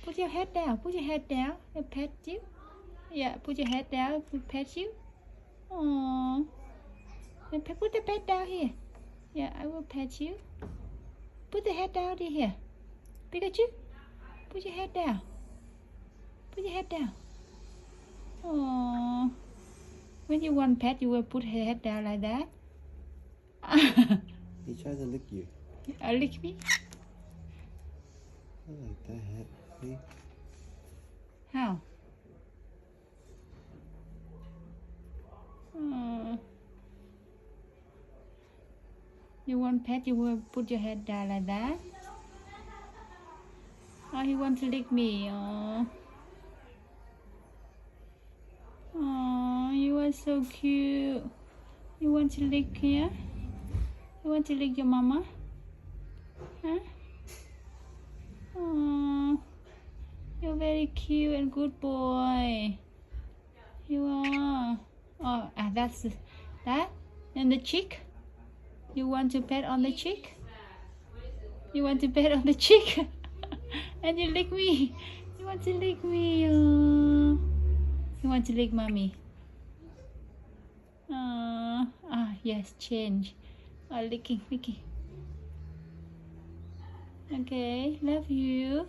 Put your head down. Put your head down. I pet you. Yeah, put your head down. We pet you. Aww. Put the pet down here. Yeah, I will pet you. Put the head down here. Pikachu, put your head down. Put your head down. Aww. When you want pet, you will put your head down like that. He tries to lick you. Lick me? I like that. See? How? You want pet, you will put your head down like that. Oh, he wants to lick me. Oh, oh, you are so cute. You want to lick here? You want to lick your mama? Huh? Oh, you're very cute and good boy. You are. Oh, that's that. And the cheek. You want to pet on the cheek? You want to pet on the cheek? And you lick me. You want to lick me. Oh. You want to lick mommy. Yes, change. Licking. Okay, love you.